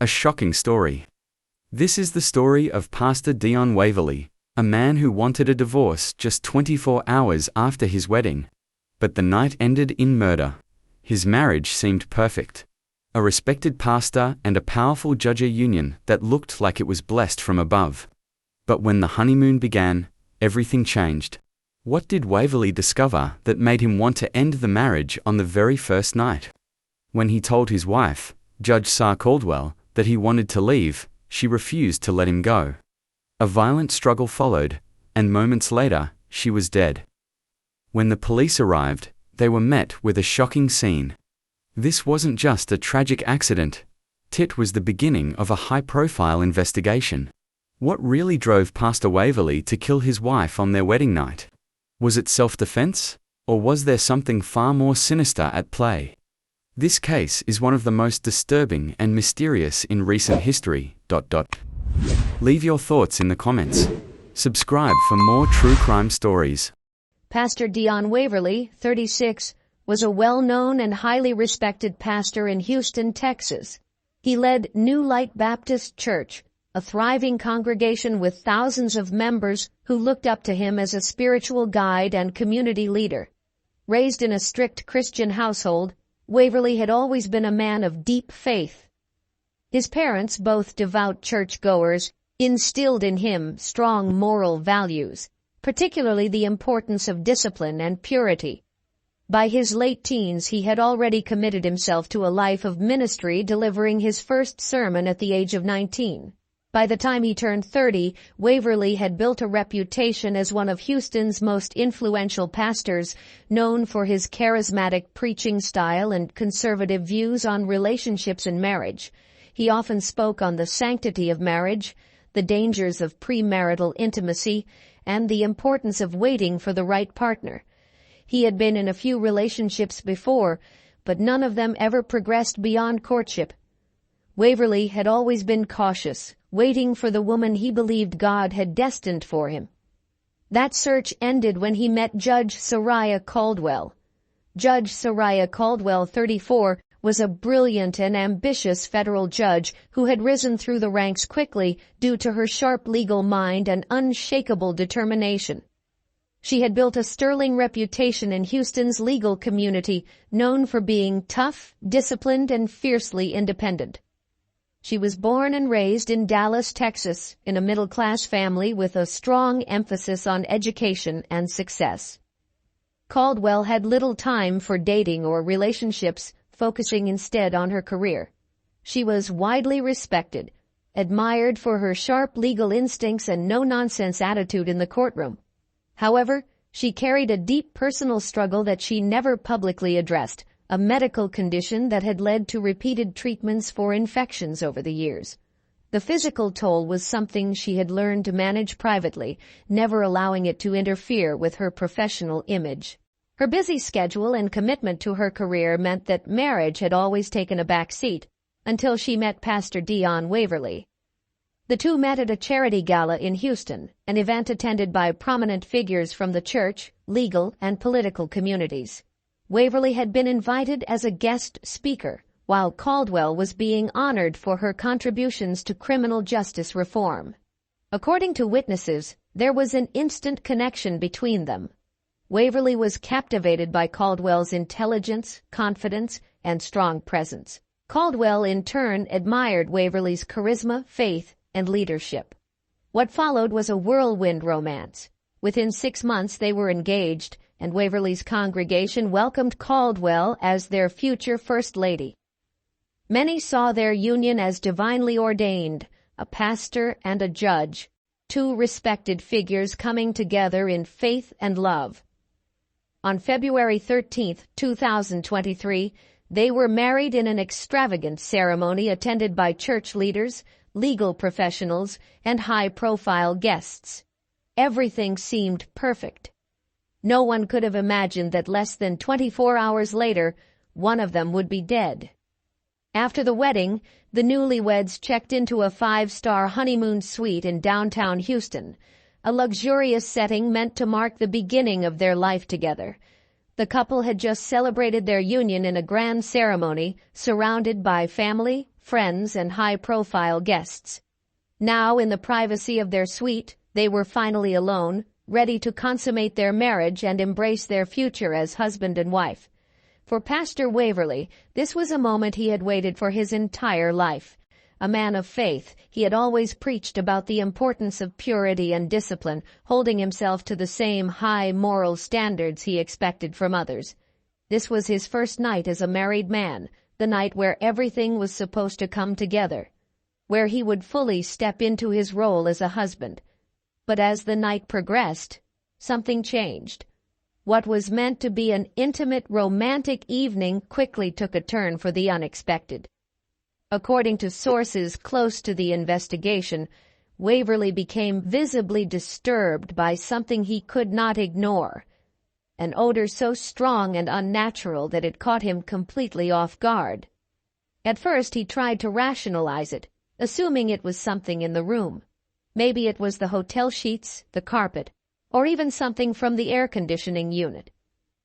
A shocking story. This is the story of Pastor Dion Waverley, a man who wanted a divorce just 24 hours after his wedding. But the night ended in murder. His marriage seemed perfect. A respected pastor and a powerful judge, a union that looked like it was blessed from above. But when the honeymoon began, everything changed. What did Waverley discover that made him want to end the marriage on the very first night? When he told his wife, Judge Sarah Caldwell, that he wanted to leave, she refused to let him go. A violent struggle followed, and moments later, she was dead. When the police arrived, they were met with a shocking scene. This wasn't just a tragic accident. It was the beginning of a high-profile investigation. What really drove Pastor Waverley to kill his wife on their wedding night? Was it self-defense, or was there something far more sinister at play? This case is one of the most disturbing and mysterious in recent history. Leave your thoughts in the comments. Subscribe for more true crime stories. Pastor Dion Waverley, 36, was a well-known and highly respected pastor in Houston, Texas. He led New Light Baptist Church, a thriving congregation with thousands of members who looked up to him as a spiritual guide and community leader. Raised in a strict Christian household, Waverley had always been a man of deep faith. His parents, both devout churchgoers, instilled in him strong moral values, particularly the importance of discipline and purity. By his late teens, he had already committed himself to a life of ministry, delivering his first sermon at the age of 19. By the time he turned 30, Waverley had built a reputation as one of Houston's most influential pastors, known for his charismatic preaching style and conservative views on relationships and marriage. He often spoke on the sanctity of marriage, the dangers of premarital intimacy, and the importance of waiting for the right partner. He had been in a few relationships before, but none of them ever progressed beyond courtship. Waverley had always been cautious, waiting for the woman he believed God had destined for him. That search ended when he met Judge Sarah Caldwell. Judge Sarah Caldwell, 34, was a brilliant and ambitious federal judge who had risen through the ranks quickly due to her sharp legal mind and unshakable determination. She had built a sterling reputation in Houston's legal community, known for being tough, disciplined, and fiercely independent. She was born and raised in Dallas, Texas, in a middle-class family with a strong emphasis on education and success. Caldwell had little time for dating or relationships, focusing instead on her career. She was widely respected, admired for her sharp legal instincts and no-nonsense attitude in the courtroom. However, she carried a deep personal struggle that she never publicly addressed, a medical condition that had led to repeated treatments for infections over the years. The physical toll was something she had learned to manage privately, never allowing it to interfere with her professional image. Her busy schedule and commitment to her career meant that marriage had always taken a back seat, until she met Pastor Dion Waverley. The two met at a charity gala in Houston, an event attended by prominent figures from the church, legal, and political communities. Waverley had been invited as a guest speaker, while Caldwell was being honored for her contributions to criminal justice reform. According to witnesses, there was an instant connection between them. Waverley was captivated by Caldwell's intelligence, confidence, and strong presence. Caldwell, in turn, admired Waverley's charisma, faith, and leadership. What followed was a whirlwind romance. Within 6 months they were engaged, and Waverley's congregation welcomed Caldwell as their future First Lady. Many saw their union as divinely ordained, a pastor and a judge, two respected figures coming together in faith and love. On February 13, 2023, they were married in an extravagant ceremony attended by church leaders, legal professionals, and high-profile guests. Everything seemed perfect. No one could have imagined that less than 24 hours later, one of them would be dead. After the wedding, the newlyweds checked into a 5-star honeymoon suite in downtown Houston, a luxurious setting meant to mark the beginning of their life together. The couple had just celebrated their union in a grand ceremony, surrounded by family, friends, and high-profile guests. Now, in the privacy of their suite, they were finally alone, ready to consummate their marriage and embrace their future as husband and wife. For Pastor Waverley, this was a moment he had waited for his entire life. A man of faith, he had always preached about the importance of purity and discipline, holding himself to the same high moral standards he expected from others. This was his first night as a married man, the night where everything was supposed to come together, where he would fully step into his role as a husband. But as the night progressed, something changed. What was meant to be an intimate, romantic evening quickly took a turn for the unexpected. According to sources close to the investigation, Waverley became visibly disturbed by something he could not ignore, an odor so strong and unnatural that it caught him completely off guard. At first he tried to rationalize it, assuming it was something in the room. Maybe it was the hotel sheets, the carpet, or even something from the air conditioning unit.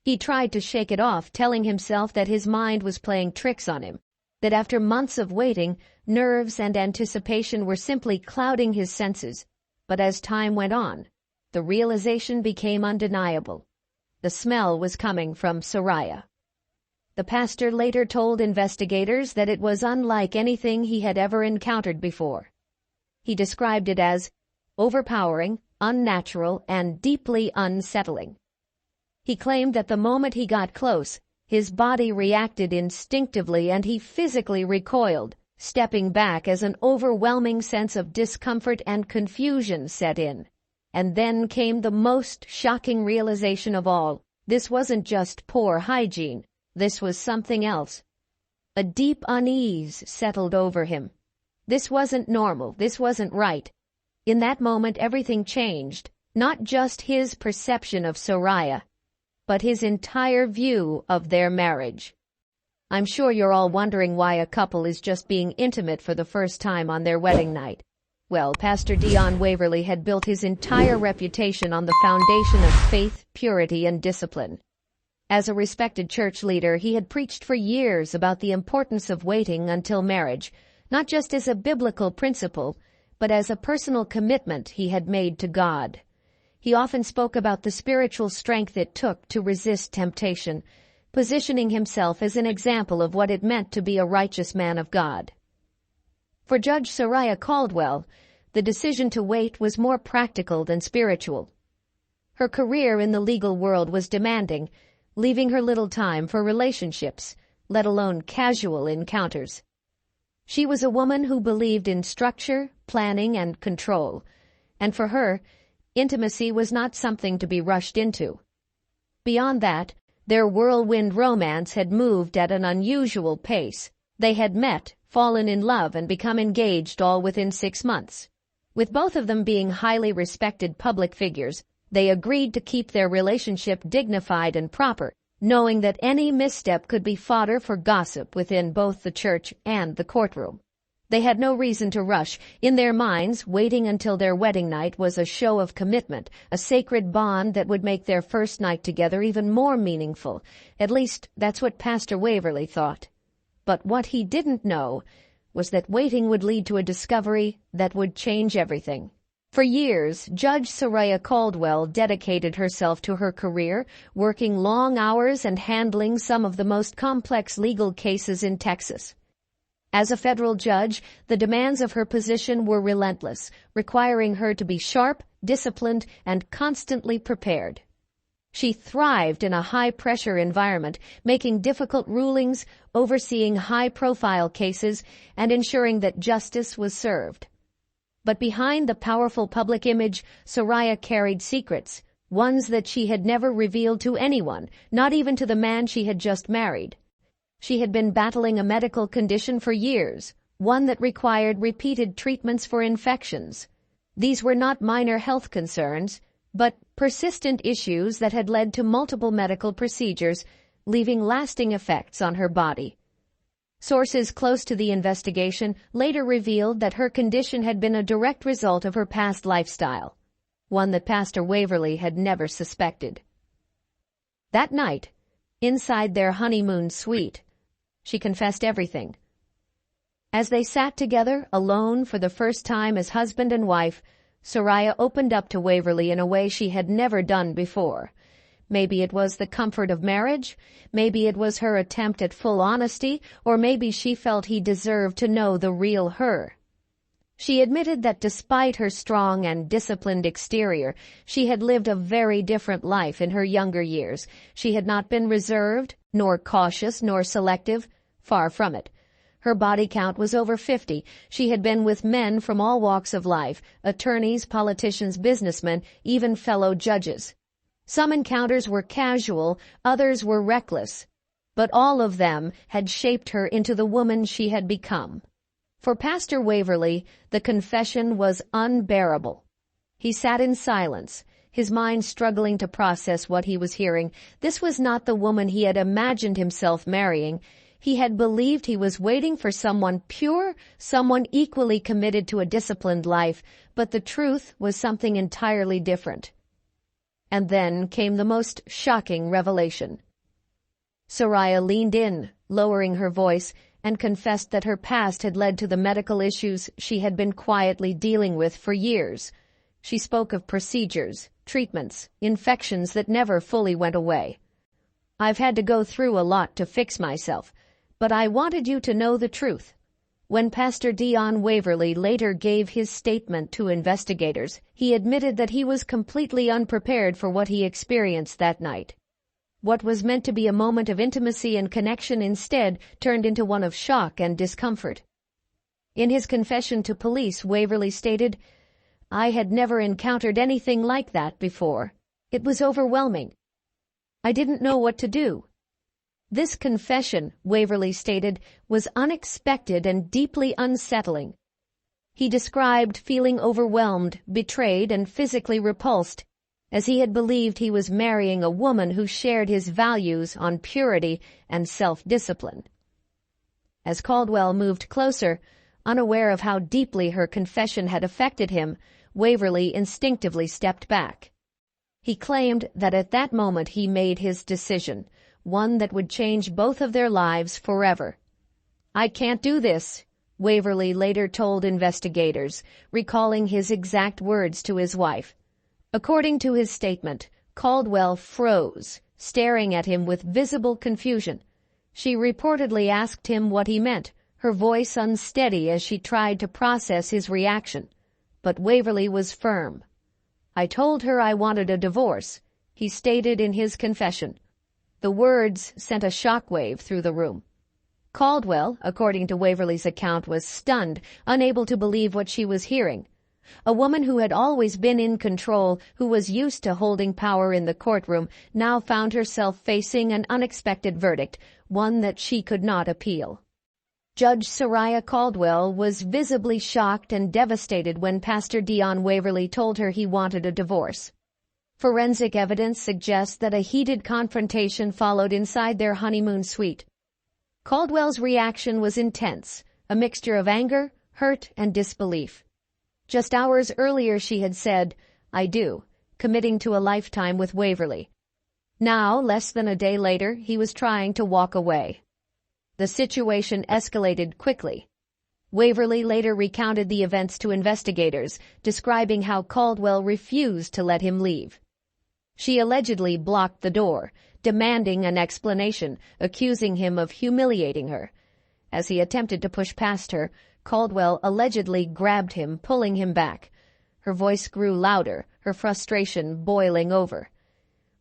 He tried to shake it off, telling himself that his mind was playing tricks on him, that after months of waiting, nerves and anticipation were simply clouding his senses. But as time went on, the realization became undeniable. The smell was coming from Soraya. The pastor later told investigators that it was unlike anything he had ever encountered before. He described it as overpowering, unnatural, and deeply unsettling. He claimed that the moment he got close, his body reacted instinctively and he physically recoiled, stepping back as an overwhelming sense of discomfort and confusion set in. And then came the most shocking realization of all. This wasn't just poor hygiene. This was something else. A deep unease settled over him. This wasn't normal. This wasn't right. In that moment, everything changed. Not just his perception of Soraya, but his entire view of their marriage. I'm sure you're all wondering why a couple is just being intimate for the first time on their wedding night. Well, Pastor Dion Waverley had built his entire reputation on the foundation of faith, purity, and discipline. As a respected church leader, he had preached for years about the importance of waiting until marriage, not just as a biblical principle, but as a personal commitment he had made to God. He often spoke about the spiritual strength it took to resist temptation, positioning himself as an example of what it meant to be a righteous man of God. For Judge Soraya Caldwell, the decision to wait was more practical than spiritual. Her career in the legal world was demanding, leaving her little time for relationships, let alone casual encounters. She was a woman who believed in structure, planning, and control, and for her, intimacy was not something to be rushed into. Beyond that, their whirlwind romance had moved at an unusual pace. They had met, fallen in love, and become engaged all within 6 months. With both of them being highly respected public figures, they agreed to keep their relationship dignified and proper, knowing that any misstep could be fodder for gossip within both the church and the courtroom. They had no reason to rush. In their minds, waiting until their wedding night was a show of commitment, a sacred bond that would make their first night together even more meaningful. At least, that's what Pastor Waverley thought. But what he didn't know was that waiting would lead to a discovery that would change everything. For years, Judge Soraya Caldwell dedicated herself to her career, working long hours and handling some of the most complex legal cases in Texas. As a federal judge, the demands of her position were relentless, requiring her to be sharp, disciplined, and constantly prepared. She thrived in a high-pressure environment, making difficult rulings, overseeing high-profile cases, and ensuring that justice was served. But behind the powerful public image, Soraya carried secrets, ones that she had never revealed to anyone, not even to the man she had just married. She had been battling a medical condition for years, one that required repeated treatments for infections. These were not minor health concerns, but persistent issues that had led to multiple medical procedures, leaving lasting effects on her body. Sources close to the investigation later revealed that her condition had been a direct result of her past lifestyle, one that Pastor Waverley had never suspected. That night, inside their honeymoon suite, she confessed everything. As they sat together, alone for the first time as husband and wife, Soraya opened up to Waverly in a way she had never done before. Maybe it was the comfort of marriage, maybe it was her attempt at full honesty, or maybe she felt he deserved to know the real her. She admitted that despite her strong and disciplined exterior, she had lived a very different life in her younger years. She had not been reserved, nor cautious, nor selective. Far from it. Her body count was over 50. She had been with men from all walks of life, attorneys, politicians, businessmen, even fellow judges. Some encounters were casual, others were reckless, but all of them had shaped her into the woman she had become. For Pastor Waverly, the confession was unbearable. He sat in silence, his mind struggling to process what he was hearing. This was not the woman he had imagined himself marrying. He had believed he was waiting for someone pure, someone equally committed to a disciplined life, but the truth was something entirely different. And then came the most shocking revelation. Soraya leaned in, lowering her voice, and confessed that her past had led to the medical issues she had been quietly dealing with for years. She spoke of procedures, treatments, infections that never fully went away. "I've had to go through a lot to fix myself, but I wanted you to know the truth." When Pastor Dion Waverly later gave his statement to investigators, he admitted that he was completely unprepared for what he experienced that night. What was meant to be a moment of intimacy and connection instead turned into one of shock and discomfort. In his confession to police, Waverly stated, "I had never encountered anything like that before. It was overwhelming. I didn't know what to do." This confession, Waverly stated, was unexpected and deeply unsettling. He described feeling overwhelmed, betrayed, and physically repulsed, as he had believed he was marrying a woman who shared his values on purity and self-discipline. As Caldwell moved closer, unaware of how deeply her confession had affected him, Waverly instinctively stepped back. He claimed that at that moment he made his decision, one that would change both of their lives forever. "I can't do this," Waverly later told investigators, recalling his exact words to his wife. According to his statement, Caldwell froze, staring at him with visible confusion. She reportedly asked him what he meant, her voice unsteady as she tried to process his reaction. But Waverly was firm. "I told her I wanted a divorce," he stated in his confession. The words sent a shockwave through the room. Caldwell, according to Waverly's account, was stunned, unable to believe what she was hearing. A woman who had always been in control, who was used to holding power in the courtroom, now found herself facing an unexpected verdict, one that she could not appeal. Judge Soraya Caldwell was visibly shocked and devastated when Pastor Dion Waverly told her he wanted a divorce. Forensic evidence suggests that a heated confrontation followed inside their honeymoon suite. Caldwell's reaction was intense, a mixture of anger, hurt, and disbelief. Just hours earlier she had said, "I do," committing to a lifetime with Waverly. Now, less than a day later, he was trying to walk away. The situation escalated quickly. Waverly later recounted the events to investigators, describing how Caldwell refused to let him leave. She allegedly blocked the door, demanding an explanation, accusing him of humiliating her. As he attempted to push past her, Caldwell allegedly grabbed him, pulling him back. Her voice grew louder, her frustration boiling over.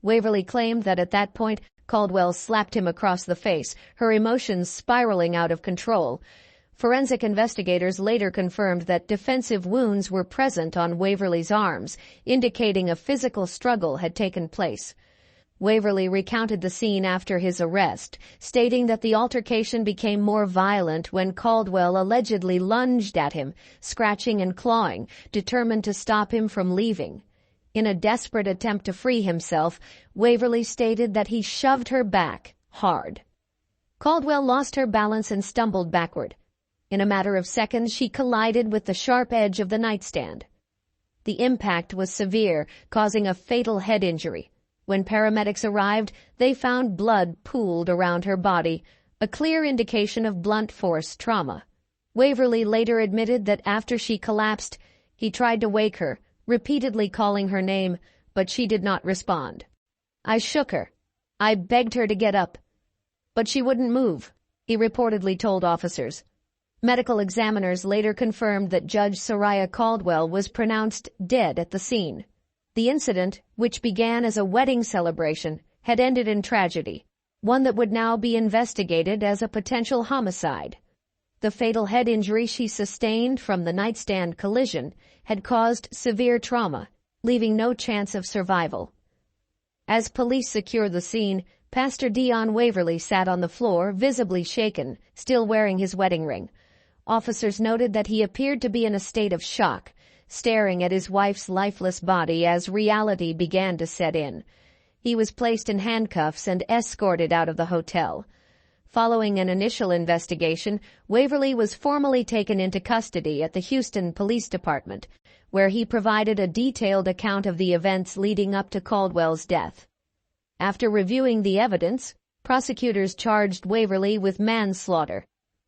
Waverly claimed that at that point, Caldwell slapped him across the face, her emotions spiraling out of control. Forensic investigators later confirmed that defensive wounds were present on Waverly's arms, indicating a physical struggle had taken place. Waverly recounted the scene after his arrest, stating that the altercation became more violent when Caldwell allegedly lunged at him, scratching and clawing, determined to stop him from leaving. In a desperate attempt to free himself, Waverly stated that he shoved her back, hard. Caldwell lost her balance and stumbled backward. In a matter of seconds, she collided with the sharp edge of the nightstand. The impact was severe, causing a fatal head injury. When paramedics arrived, they found blood pooled around her body, a clear indication of blunt force trauma. Waverly later admitted that after she collapsed, he tried to wake her, repeatedly calling her name, but she did not respond. "I shook her. I begged her to get up, but she wouldn't move," he reportedly told officers. Medical examiners later confirmed that Judge Soraya Caldwell was pronounced dead at the scene. The incident, which began as a wedding celebration, had ended in tragedy, one that would now be investigated as a potential homicide. The fatal head injury she sustained from the nightstand collision had caused severe trauma, leaving no chance of survival. As police secured the scene, Pastor Dion Waverly sat on the floor, visibly shaken, still wearing his wedding ring. Officers noted that he appeared to be in a state of shock, staring at his wife's lifeless body as reality began to set in. He was placed in handcuffs and escorted out of the hotel. Following an initial investigation, Waverly was formally taken into custody at the Houston Police Department, where he provided a detailed account of the events leading up to Caldwell's death. After reviewing the evidence, prosecutors charged Waverly with manslaughter,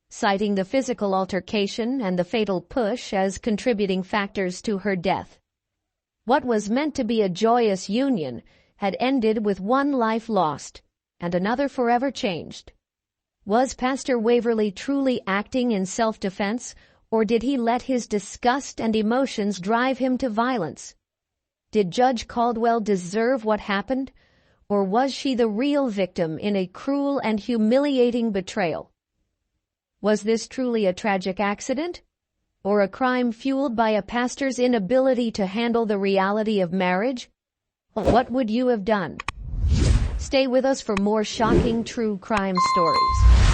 citing the physical altercation and the fatal push as contributing factors to her death. What was meant to be a joyous union had ended with one life lost and another forever changed. Was Pastor Waverly truly acting in self-defense, or did he let his disgust and emotions drive him to violence? Did Judge Caldwell deserve what happened, or was she the real victim in a cruel and humiliating betrayal? Was this truly a tragic accident, or a crime fueled by a pastor's inability to handle the reality of marriage? What would you have done? Stay with us for more shocking true crime stories.